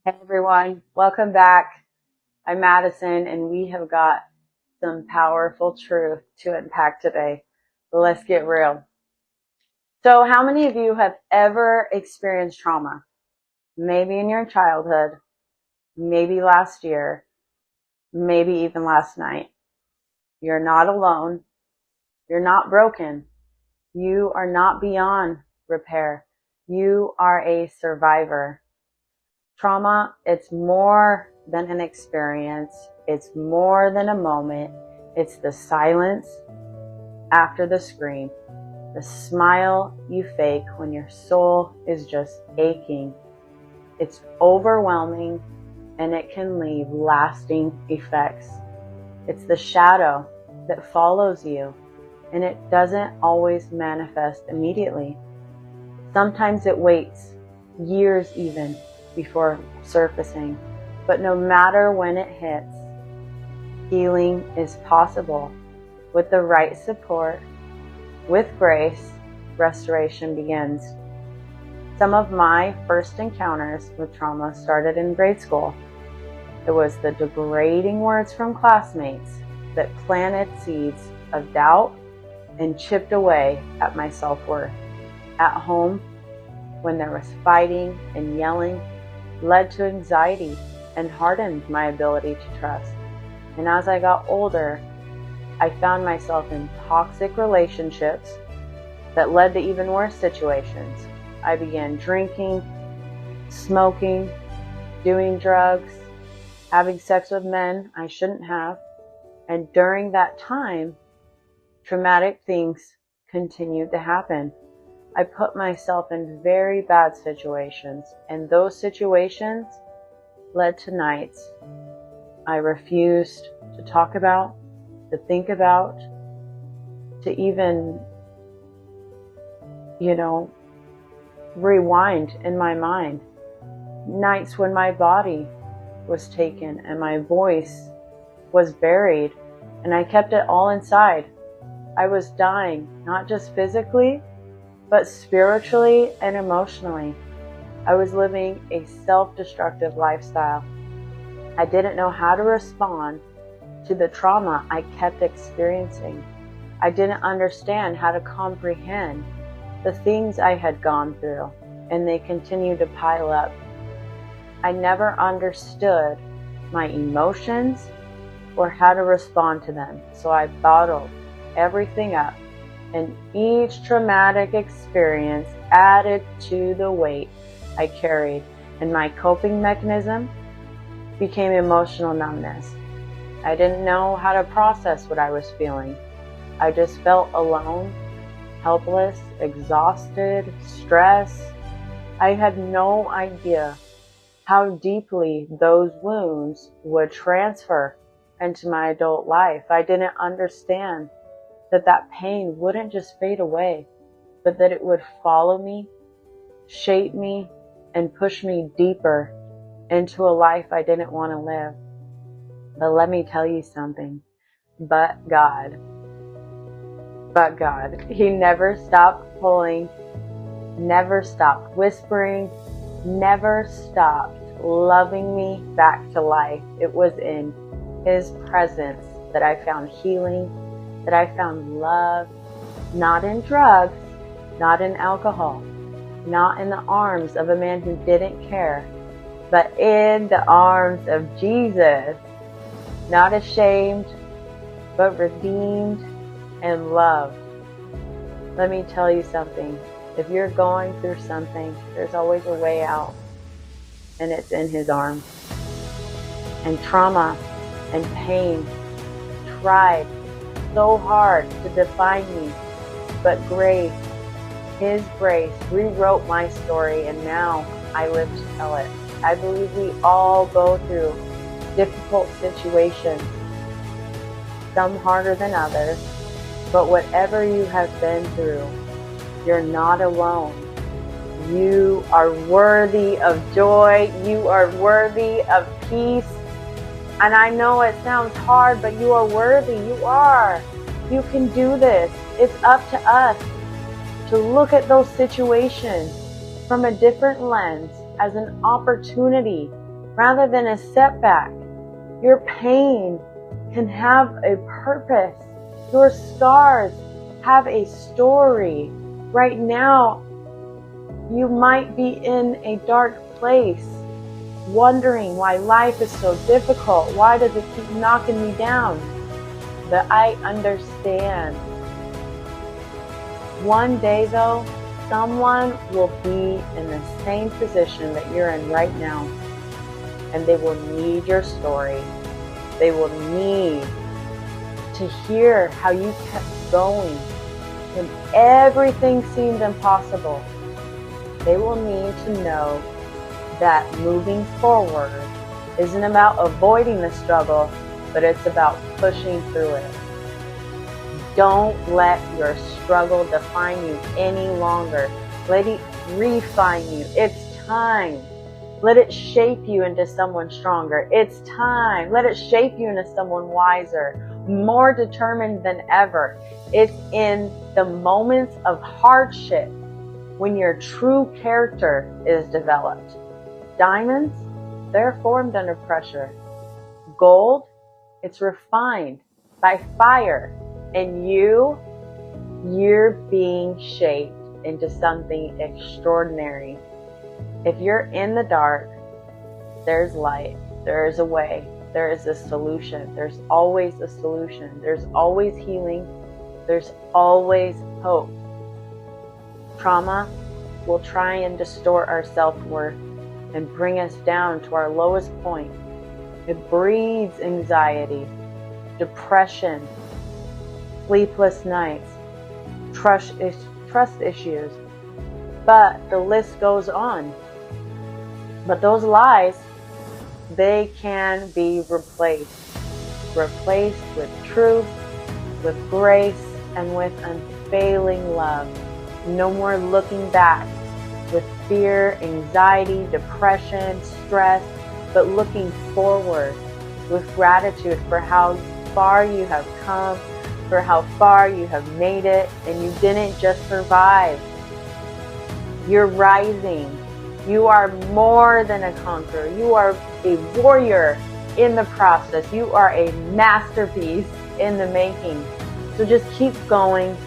Hey everyone, welcome back. I'm Madison and we have got some powerful truth to unpack today. So let's get real. So how many of you have ever experienced trauma? Maybe in your childhood, maybe last year, maybe even last night. You're not alone. You're not broken. You are not beyond repair. You are a survivor. Trauma, it's more than an experience. It's more than a moment. It's the silence after the scream, the smile you fake when your soul is just aching. It's overwhelming and it can leave lasting effects. It's the shadow that follows you and it doesn't always manifest immediately. Sometimes it waits years even before surfacing. But no matter when it hits, healing is possible. With the right support, with grace, restoration begins. Some of my first encounters with trauma started in grade school. It was the degrading words from classmates that planted seeds of doubt and chipped away at my self-worth. At home, when there was fighting and yelling, led to anxiety and hardened my ability to trust. And as I got older, I found myself in toxic relationships that led to even worse situations. I began drinking, smoking, doing drugs, having sex with men I shouldn't have. And during that time, traumatic things continued to happen. I put myself in very bad situations, and those situations led to nights I refused to talk about, to think about, to even, rewind in my mind. Nights when my body was taken and my voice was buried, and I kept it all inside. I was dying, not just physically, but spiritually and emotionally. I was living a self-destructive lifestyle. I didn't know how to respond to the trauma I kept experiencing. I didn't understand how to comprehend the things I had gone through, and they continued to pile up. I never understood my emotions or how to respond to them, so I bottled everything up. And each traumatic experience added to the weight I carried, and my coping mechanism became emotional numbness. I didn't know how to process what I was feeling. I just felt alone, helpless, exhausted, stressed. I had no idea how deeply those wounds would transfer into my adult life. I didn't understand that pain wouldn't just fade away, but that it would follow me, shape me, and push me deeper into a life I didn't want to live. But let me tell you something. But God, He never stopped pulling, never stopped whispering, never stopped loving me back to life. It was in His presence that I found healing, that I found love, not in drugs, not in alcohol, not in the arms of a man who didn't care, but in the arms of Jesus, not ashamed, but redeemed and loved. Let me tell you something. If you're going through something, there's always a way out, and it's in His arms. And trauma and pain tried so hard to define me, but grace, His grace, rewrote my story, and now I live to tell it. I believe we all go through difficult situations, some harder than others, but whatever you have been through, you're not alone. You are worthy of joy. You are worthy of peace. And I know it sounds hard, but you are worthy. You are. You can do this. It's up to us to look at those situations from a different lens as an opportunity rather than a setback. Your pain can have a purpose. Your scars have a story. Right now, you might be in a dark place, wondering why life is so difficult. Why does it keep knocking me down? But I understand. One day though, someone will be in the same position that you're in right now, and they will need your story. They will need to hear how you kept going when everything seemed impossible. They will need to know that moving forward isn't about avoiding the struggle, but it's about pushing through it. Don't let your struggle define you any longer. Let it refine you. It's time. Let it shape you into someone stronger. It's time. Let it shape you into someone wiser, more determined than ever. It's in the moments of hardship when your true character is developed. Diamonds, they're formed under pressure. Gold, it's refined by fire. And you're being shaped into something extraordinary. If you're in the dark, there's light. There is a way. There is a solution. There's always a solution. There's always healing. There's always hope. Trauma will try and distort our self-worth and bring us down to our lowest point. It breeds anxiety, depression, sleepless nights, trust issues. But the list goes on. But those lies, they can be replaced with truth, with grace, and with unfailing love. No more looking back with fear, anxiety, depression, stress, but looking forward with gratitude for how far you have come, for how far you have made it, and you didn't just survive. You're rising. You are more than a conqueror. You are a warrior in the process. You are a masterpiece in the making. So just keep going.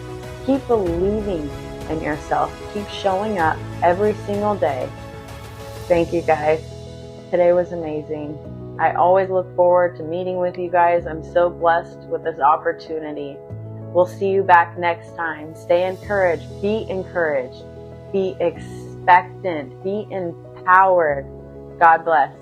Keep believing in yourself. Keep showing up every single day. Thank you guys. Today was amazing. I always look forward to meeting with you guys. I'm so blessed with this opportunity. We'll see you back next time. Stay encouraged. Be encouraged. Be expectant. Be empowered. God bless.